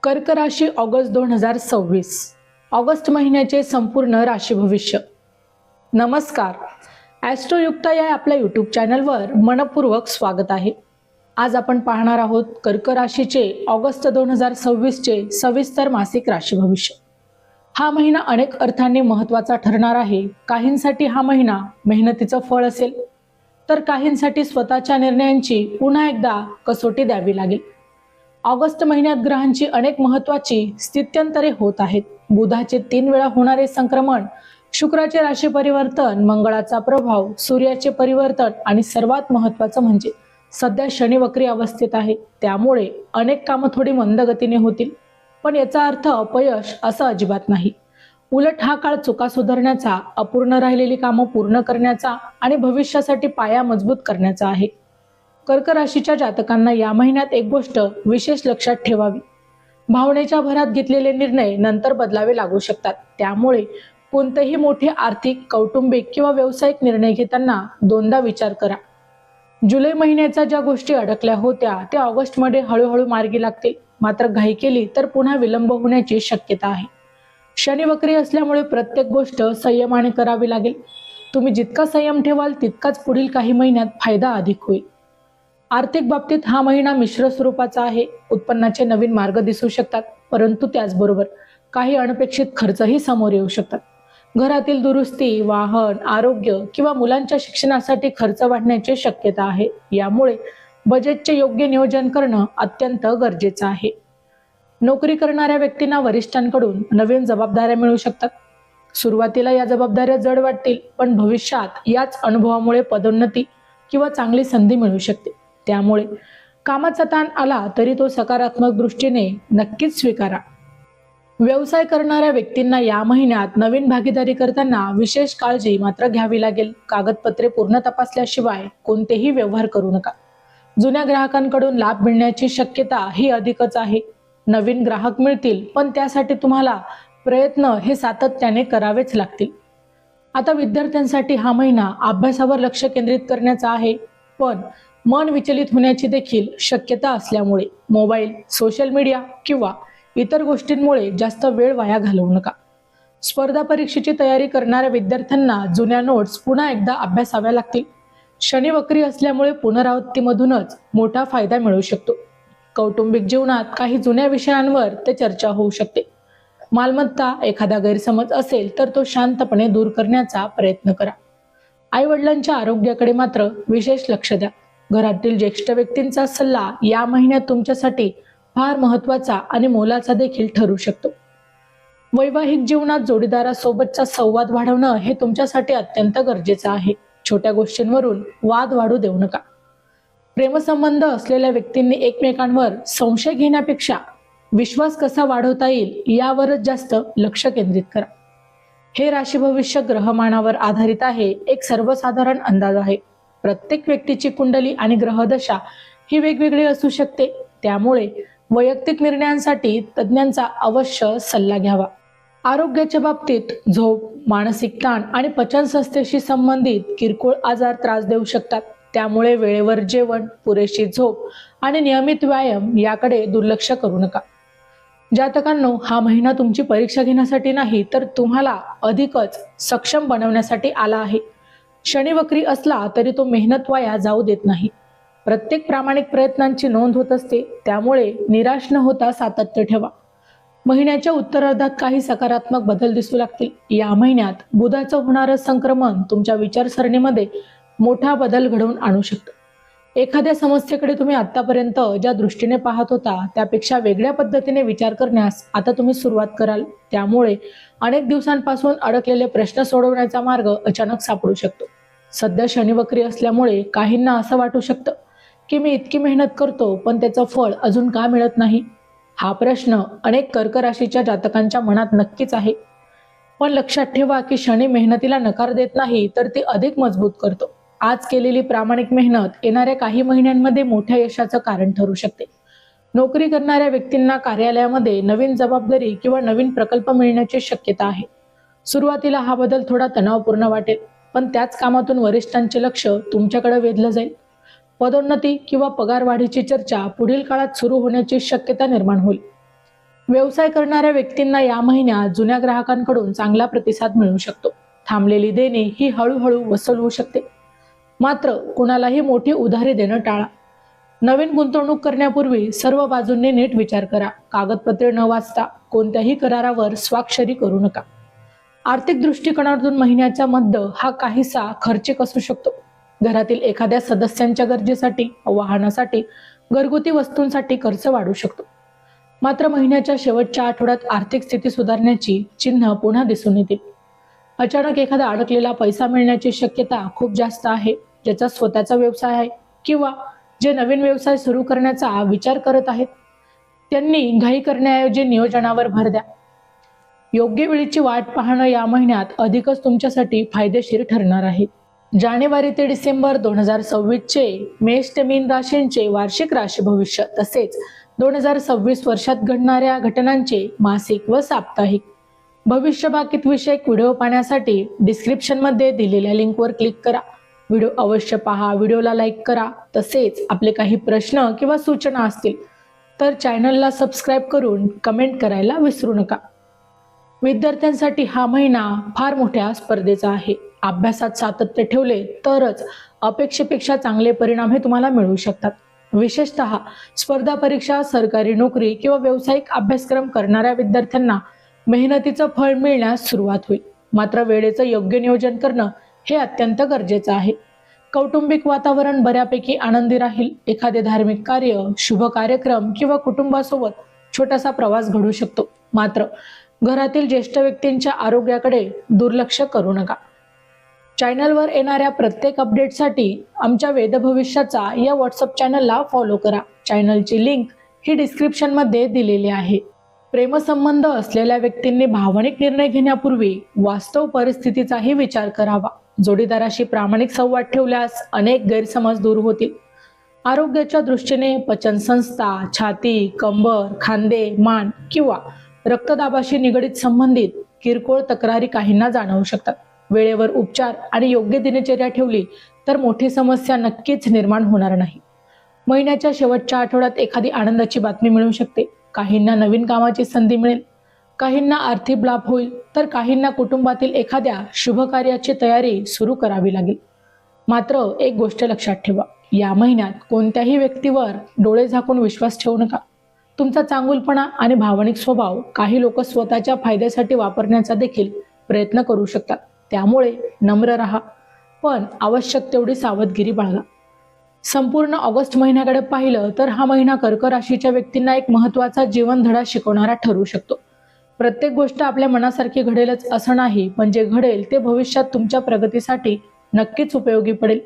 कर्क राशी August 2026 August महिन्याचे संपूर्ण राशी भविष्य। नमस्कार, ॲस्ट्रोयुक्ता या आपल्या यूट्यूब चॅनलवर मनपूर्वक स्वागत आहे। आज आपण पाहणार आहोत कर्क राशीचे ऑगस्ट 2026 चे सविस्तर मासिक राशी भविष्य। हा महिना अनेक अर्थांनी महत्त्वाचा ठरणार आहे। काहींसाठी हा महिना मेहनतीचं फळ असेल, तर काहींसाठी स्वतःच्या निर्णयांची पुन्हा एकदा कसोटी द्यावी लागेल। ऑगस्ट महिन्यात ग्रहांची अनेक महत्त्वाची स्थित्यंतरे होत आहेत। बुधाचे 3 वेळा होणारे संक्रमण, शुक्राचे राशी परिवर्तन, मंगळाचा प्रभाव, सूर्याचे परिवर्तन आणि सर्वात महत्त्वाचं म्हणजे सध्या शनी वक्री अवस्थेत आहे। त्यामुळे अनेक कामं थोडी मंद गतीने होतील, पण याचा अर्थ अपयश असं अजिबात नाही। उलट हा काळ चुका सुधारण्याचा, अपूर्ण राहिलेली कामं पूर्ण करण्याचा आणि भविष्यासाठी पाया मजबूत करण्याचा आहे। कर्क राशीच्या जातकांना या महिन्यात एक गोष्ट विशेष लक्षात ठेवावी। भावनेच्या भरात घेतलेले निर्णय नंतर बदलावे लागू शकतात। त्यामुळे कोणतेही मोठे आर्थिक, कौटुंबिक किंवा व्यावसायिक निर्णय घेताना दोनदा विचार करा। जुलै महिन्याच्या ज्या गोष्टी अडकल्या होत्या त्या ऑगस्टमध्ये हळूहळू मार्गी लागतील, मात्र घाई केली तर पुन्हा विलंब होण्याची शक्यता आहे। शनी वक्री असल्यामुळे प्रत्येक गोष्ट संयमाने करावी लागेल। तुम्ही जितका संयम ठेवाल तितकाच पुढील काही महिन्यात फायदा अधिक होईल। आर्थिक बाबतीत हा महिना मिश्र स्वरूपाचा आहे। उत्पन्नाचे नवीन मार्ग दिसू शकतात, परंतु त्याचबरोबर काही अनपेक्षित खर्चही समोर येऊ शकतात। घरातील दुरुस्ती, वाहन, आरोग्य किंवा मुलांच्या शिक्षणासाठी खर्च वाढण्याची शक्यता आहे। यामुळे बजेटचे योग्य नियोजन करणं अत्यंत गरजेचं आहे। नोकरी करणाऱ्या व्यक्तींना वरिष्ठांकडून नवीन जबाबदाऱ्या मिळू शकतात। सुरुवातीला या जबाबदाऱ्या जड वाटतील, पण भविष्यात याच अनुभवामुळे पदोन्नती किंवा चांगली संधी मिळू शकते। त्यामुळे कामाचा ताण आला तरी तो सकारात्मक दृष्टीने नक्कीच स्वीकारा। व्यवसाय करणाऱ्या व्यक्तींना या महिन्यात नवीन भागीदारी करताना विशेष काळजी मात्र घ्यावी लागेल। कागदपत्रे पूर्ण तपासल्याशिवाय कोणतेही व्यवहार करू नका। जुन्या ग्राहकांकडून लाभ मिळण्याची शक्यता ही अधिकच आहे। नवीन ग्राहक मिळतील, पण त्यासाठी तुम्हाला प्रयत्न हे सातत्याने करावेच लागतील। आता विद्यार्थ्यांसाठी हा महिना अभ्यासावर लक्ष केंद्रित करण्याचा आहे, पण मन विचलित होण्याची देखील शक्यता असल्यामुळे मोबाईल, सोशल मीडिया किंवा इतर गोष्टींमुळे जास्त वेळ वाया घालवू नका। स्पर्धा परीक्षेची तयारी करणाऱ्या विद्यार्थ्यांना जुन्या नोट्स पुन्हा एकदा अभ्यासाव्या लागतील। शनी वक्री असल्यामुळे पुनरावृत्तीमधूनच मोठा फायदा मिळू शकतो। कौटुंबिक जीवनात काही जुन्या विषयांवर ते चर्चा होऊ शकते। मालमत्ता, एखादा गैरसमज असेल तर तो शांतपणे दूर करण्याचा प्रयत्न करा। आई वडिलांच्या आरोग्याकडे मात्र विशेष लक्ष द्या। घरातील ज्येष्ठ व्यक्तींचा सल्ला या महिन्यात तुमच्यासाठी फार महत्त्वाचा आणि मोलाचा देखील ठरू शकतो। वैवाहिक जीवनात जोडीदारासोबतचा संवाद वाढवणं हे तुमच्यासाठी अत्यंत गरजेचं आहे। छोट्या गोष्टींवरून वाद वाढू देऊ नका। प्रेमसंबंध असलेल्या व्यक्तींनी एकमेकांवर संशय घेण्यापेक्षा विश्वास कसा वाढवता येईल यावरच जास्त लक्ष केंद्रित करा। हे राशी भविष्य ग्रहमानावर आधारित आहे, एक सर्वसाधारण अंदाज आहे। प्रत्येक व्यक्तीची कुंडली आणि ग्रहदशा ही वेगवेगळी असू शकते। त्यामुळे वैयक्तिक निर्णयांसाठी तज्ञांचा अवश्य सल्ला घ्यावा। आरोग्याच्या बाबतीत झोप, मानसिक ताण आणि पचनसंस्थेशी संबंधित किरकोळ आजार त्रास देऊ शकतात। त्यामुळे वेळेवर जेवण, पुरेशी झोप आणि नियमित व्यायाम याकडे दुर्लक्ष करू नका। जातकांनो, हा महिना तुमची परीक्षा घेण्यासाठी नाही, तर तुम्हाला अधिकच सक्षम बनवण्यासाठी आला आहे। शनी वक्री असला तरी तो मेहनत वाया जाऊ देत नाही। प्रत्येक प्रामाणिक प्रयत्नांची नोंद होत असते। त्यामुळे निराश न होता सातत्य ठेवा। महिन्याच्या उत्तरार्धात काही सकारात्मक बदल दिसू लागतील। या महिन्यात बुधाचं होणारं संक्रमण तुमच्या विचारसरणीमध्ये मोठा बदल घडवून आणू शकतं। एखाद्या समस्येकडे तुम्ही आतापर्यंत ज्या दृष्टीने पाहत होता त्यापेक्षा वेगळ्या पद्धतीने विचार करण्यास आता तुम्ही सुरुवात कराल। त्यामुळे अनेक दिवसांपासून अडकलेले प्रश्न सोडवण्याचा मार्ग अचानक सापडू शकतो। सध्या शनी वक्री असल्यामुळे काहींना असं वाटू शकतं की मी इतकी मेहनत करतो, पण त्याचं फळ अजून का मिळत नाही। हा प्रश्न अनेक कर्क राशीच्या जातकांच्या मनात नक्कीच आहे। पण लक्षात ठेवा की शनी मेहनतीला नकार देत नाही, तर ती अधिक मजबूत करतो। आज केलेली प्रामाणिक मेहनत येणाऱ्या काही महिन्यांमध्ये मोठ्या यशाचं कारण ठरू शकते। नोकरी करणाऱ्या व्यक्तींना कार्यालयामध्ये नवीन जबाबदारी किंवा नवीन प्रकल्प मिळण्याची शक्यता आहे। सुरुवातीला हा बदल थोडा तणावपूर्ण वाटेल, पण त्याच कामातून वरिष्ठांचे लक्ष तुमच्याकडे वेधलं जाईल। पदोन्नती किंवा पगारवाढीची चर्चा पुढील काळात सुरू होण्याची शक्यता निर्माण होईल। व्यवसाय करणाऱ्या व्यक्तींना या महिन्यात जुन्या ग्राहकांकडून चांगला प्रतिसाद मिळू शकतो. थांबलेली देणे ही हळूहळू वसूल होऊ शकते. मात्र कुणालाही मोठी उधारी देणं टाळा. नवीन गुंतवणूक करण्यापूर्वी सर्व बाजूंनी नीट विचार करा. कागदपत्रे न वाचता कोणत्याही करारावर स्वाक्षरी करू नका. आर्थिक दृष्टिकोनातून महिन्याचा मध्य हा काहीसा खर्चिक असू शकतो. घरातील एखाद्या सदस्यांच्या गरजेसाठी, वाहनासाठी, घरगुती वस्तूंसाठी खर्च वाढू शकतो. मात्र महिन्याच्या शेवटच्या आठवड्यात आर्थिक स्थिती सुधारण्याची चिन्ह पुन्हा दिसून येतील. अचानक एखादा अडकलेला पैसा मिळण्याची शक्यता खूप जास्त आहे. ज्याचा स्वतःचा व्यवसाय आहे किंवा जे नवीन व्यवसाय सुरू करण्याचा विचार करत आहेत, त्यांनी घाई करण्याऐवजी नियोजनावर भर द्या. योग्य वेळेची वाट पाहणं या महिन्यात अधिकच तुमच्यासाठी फायदेशीर ठरणार आहे. जानेवारी ते डिसेंबर 2026 चे मेष ते मीन राशींचे वार्षिक राशी भविष्य तसेच 2026 वर्षात घडणाऱ्या घटनांचे मासिक व साप्ताहिक भविष्यवाणी विषयक व्हिडिओ पाहण्यासाठी डिस्क्रिप्शन मध्ये दिलेल्या लिंकवर क्लिक करा. व्हिडिओ अवश्य पहा, व्हिडिओला लाईक करा. तसेच आपले काही प्रश्न किंवा सूचना असतील तर चॅनलला सबस्क्राईब करून कमेंट करायला विसरू नका. विद्यार्थ्यांसाठी हा महिना फार मोठ्या स्पर्धेचा आहे. अभ्यासात सातत्य ठेवले तरच अपेक्षेपेक्षा चांगले परिणाम हे तुम्हाला मिळू शकतात. विशेषतः स्पर्धा परीक्षा, सरकारी नोकरी किंवा व्यावसायिक अभ्यासक्रम करणाऱ्या विद्यार्थ्यांना मेहनतीचं फळ मिळण्यास सुरुवात होईल. मात्र वेळेचं योग्य नियोजन करणं हे अत्यंत गरजेचं आहे. कौटुंबिक वातावरण बऱ्यापैकी आनंदी राहील. एखादे धार्मिक कार्य, शुभ कार्यक्रम किंवा कुटुंबासोबत छोटासा प्रवास घडू शकतो. मात्र घरातील ज्येष्ठ व्यक्तींच्या आरोग्याकडे दुर्लक्ष करू नका. चॅनलवर येणाऱ्या प्रत्येक अपडेटसाठी आमच्या वेद भविष्याचा या व्हॉट्सअप चॅनलला फॉलो करा. चॅनलची लिंक ही डिस्क्रिप्शन मध्ये दिलेली आहे. प्रेमसंबंध असलेल्या व्यक्तींनी भावनिक निर्णय घेण्यापूर्वी वास्तव परिस्थितीचाही विचार करावा. जोडीदाराशी प्रामाणिक संवाद ठेवल्यास अनेक गैरसमज दूर होतील. आरोग्याच्या दृष्टीने पचनसंस्था, छाती, कंबर, खांदे, मान किंवा रक्तदाबाशी निगडित संबंधित किरकोळ तक्रारी काहींना जाणवू शकतात. वेळेवर उपचार आणि योग्य दिनचर्या ठेवली तर मोठी समस्या नक्कीच निर्माण होणार नाही. महिन्याच्या शेवटच्या आठवड्यात एखादी आनंदाची बातमी मिळू शकते. काहींना नवीन कामाची संधी मिळेल, काहींना आर्थिक लाभ होईल तर काहींना कुटुंबातील एखाद्या शुभ कार्याची तयारी सुरू करावी लागेल. मात्र एक गोष्ट लक्षात ठेवा, या महिन्यात कोणत्याही व्यक्तीवर डोळे झाकून विश्वास ठेवू नका. तुमचा चांगुलपणा आणि भावनिक स्वभाव काही लोक स्वतःच्या फायद्यासाठी वापरण्याचा देखील प्रयत्न करू शकतात. त्यामुळे नम्र राहा, पण आवश्यक तेवढी सावधगिरी बाळगा. संपूर्ण ऑगस्ट महिन्याकडे पाहिलं तर हा महिना कर्क राशीच्या व्यक्तींना एक महत्त्वाचा जीवनधडा शिकवणारा ठरू शकतो. प्रत्येक गोष्ट आपल्या मनासारखी घडेलच असं नाही, पण जे घडेल ते भविष्यात तुमच्या प्रगतीसाठी नक्कीच उपयोगी पडेल.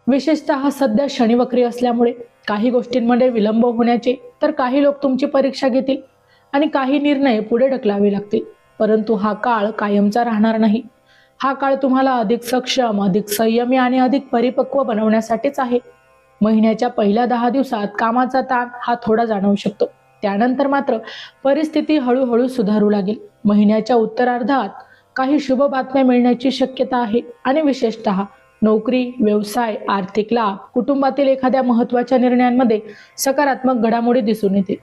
विशेषतः सध्या शनी वक्री असल्यामुळे काही गोष्टींमध्ये विलंब होण्याचे, तर काही लोक तुमची परीक्षा घेतील आणि काही निर्णय पुढे ढकलावे लागतील. परंतु हा काळ कायमचा राहणार नाही. हा काळ तुम्हाला अधिक सक्षम, अधिक संयमी आणि अधिक परिपक्व बनवण्यासाठीच आहे. महिन्याच्या पहिल्या 10 दिवसात कामाचा ताण हा थोडा जाणवू शकतो. त्यानंतर मात्र परिस्थिती हळूहळू सुधारू लागेल. महिन्याच्या उत्तरार्धात काही शुभ बातम्या मिळण्याची शक्यता आहे आणि विशेषतः नोकरी, व्यवसाय, आर्थिक लाभ, कुटुंबातील एखाद्या महत्त्वाच्या निर्णयांमध्ये सकारात्मक घडामोडी दिसून येतील.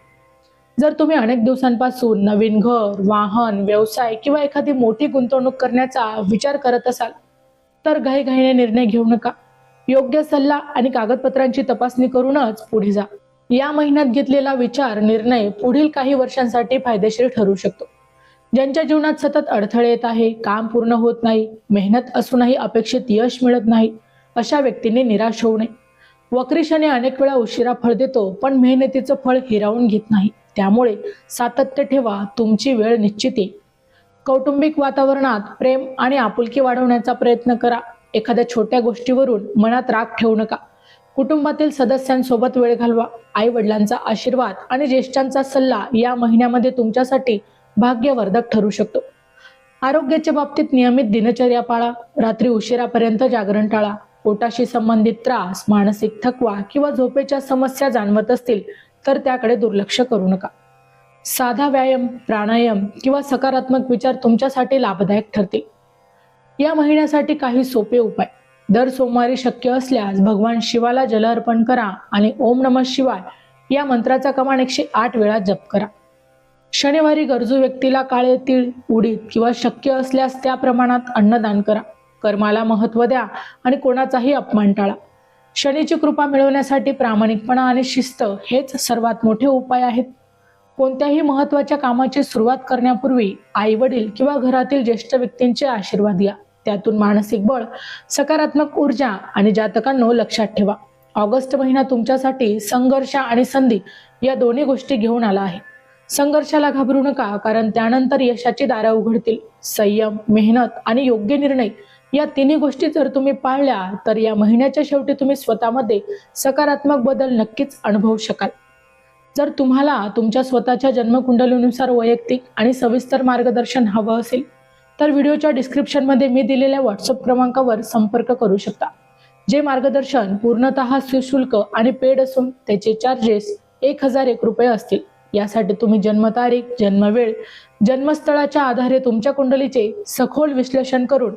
जर तुम्ही अनेक दिवसांपासून नवीन घर, वाहन, व्यवसाय किंवा एखादी मोठी गुंतवणूक करण्याचा विचार करत असाल तर घाईघाईने निर्णय घेऊ नका. योग्य सल्ला आणि कागदपत्रांची तपासणी करूनच पुढे जा. या महिन्यात घेतलेला विचार निर्णय पुढील काही वर्षांसाठी फायदेशीर ठरू शकतो. ज्यांच्या जीवनात सतत अडथळे येत आहे, काम पूर्ण होत नाही, मेहनत असूनही अपेक्षित यश मिळत नाही, अशा व्यक्तींनी निराश होऊ नये. वक्री शनी अनेक वेळा उशिरा फळ देतो, पण मेहनतीचं फळ हिरावून घेत नाही. त्यामुळे सातत्य ठेवा, तुमची वेळ निश्चित येईल. कौटुंबिक वातावरणात प्रेम आणि आपुलकी वाढवण्याचा प्रयत्न करा. एखाद्या छोट्या गोष्टीवरून मनात राग ठेवू नका. कुटुंबातील सदस्यांसोबत वेळ घालवा. आई वडिलांचा आशीर्वाद आणि ज्येष्ठांचा सल्ला या महिन्यामध्ये तुमच्यासाठी भाग्यवर्धक ठरू शकतो. आरोग्याच्या बाबतीत नियमित दिनचर्या पाळा. रात्री उशिरापर्यंत जागरण टाळा. पोटाशी संबंधित त्रास, मानसिक थकवा किंवा झोपेच्या समस्या जाणवत असतील तर त्याकडे दुर्लक्ष करू नका. साधा व्यायाम, प्राणायाम किंवा सकारात्मक विचार तुमच्यासाठी लाभदायक ठरतील. या महिन्यासाठी काही सोपे उपाय. दर सोमवारी शक्य असल्यास भगवान शिवाला जल अर्पण करा आणि ओम नमः शिवाय या मंत्राचा कमान 108 वेळा जप करा. शनिवारी गरजू व्यक्तीला काळे तीळ, उडीद किंवा शक्य असल्यास त्या प्रमाणात अन्नदान करा. कर्माला महत्त्व द्या आणि कोणाचाही अपमान टाळा. शनीची कृपा मिळवण्यासाठी प्रामाणिकपणा आणि शिस्त हेच सर्वात मोठे उपाय आहेत. कोणत्याही महत्त्वाच्या कामाची सुरुवात करण्यापूर्वी आई वडील किंवा घरातील ज्येष्ठ व्यक्तींचे आशीर्वाद घ्या. त्यातून मानसिक बळ, सकारात्मक ऊर्जा आणि जातकांनो लक्षात ठेवा, ऑगस्ट महिना तुमच्यासाठी संघर्ष आणि संधी या दोन्ही गोष्टी घेऊन आला आहे. संघर्षाला घाबरू नका, कारण त्यानंतर यशाची दारं उघडतील. संयम, मेहनत आणि योग्य निर्णय या तिन्ही गोष्टी जर तुम्ही पाळल्या तर या महिन्याच्या शेवटी तुम्ही स्वतःमध्ये सकारात्मक बदल नक्कीच अनुभवू शकाल. जर तुम्हाला तुमच्या स्वतःच्या जन्मकुंडलीनुसार वैयक्तिक आणि सविस्तर मार्गदर्शन हवं असेल तर व्हिडिओच्या डिस्क्रिप्शनमध्ये मी दिलेल्या व्हॉट्सअप क्रमांकावर संपर्क करू शकता. जे मार्गदर्शन पूर्णतः सशुल्क आणि पेड असून त्याचे चार्जेस 1001 रुपये असतील. यासाठी तुम्ही जन्मतारीख, जन्मवेळ, जन्मस्थळाच्या आधारे तुमच्या कुंडलीचे सखोल विश्लेषण करून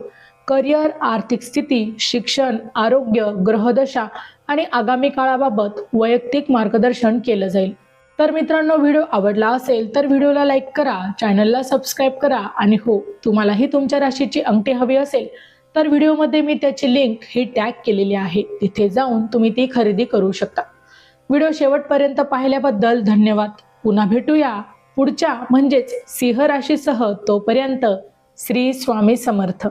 करिअर, आर्थिक स्थिती, शिक्षण, आरोग्य, ग्रहदशा आणि आगामी काळाबाबत वैयक्तिक मार्गदर्शन केलं जाईल. तर मित्रांनो, व्हिडिओ आवडला असेल तर व्हिडिओला लाईक करा, चॅनलला सबस्क्राईब करा आणि हो, तुम्हालाही तुमच्या राशीची अंगठी हवी असेल तर व्हिडिओमध्ये मी त्याची लिंक ही टॅग केलेली आहे, तिथे जाऊन तुम्ही ती खरेदी करू शकता. व्हिडिओ शेवटपर्यंत पाहिल्याबद्दल धन्यवाद. पुन्हा भेटूया पुढच्या म्हणजेच सिंह राशीसह. तोपर्यंत श्री स्वामी समर्थ.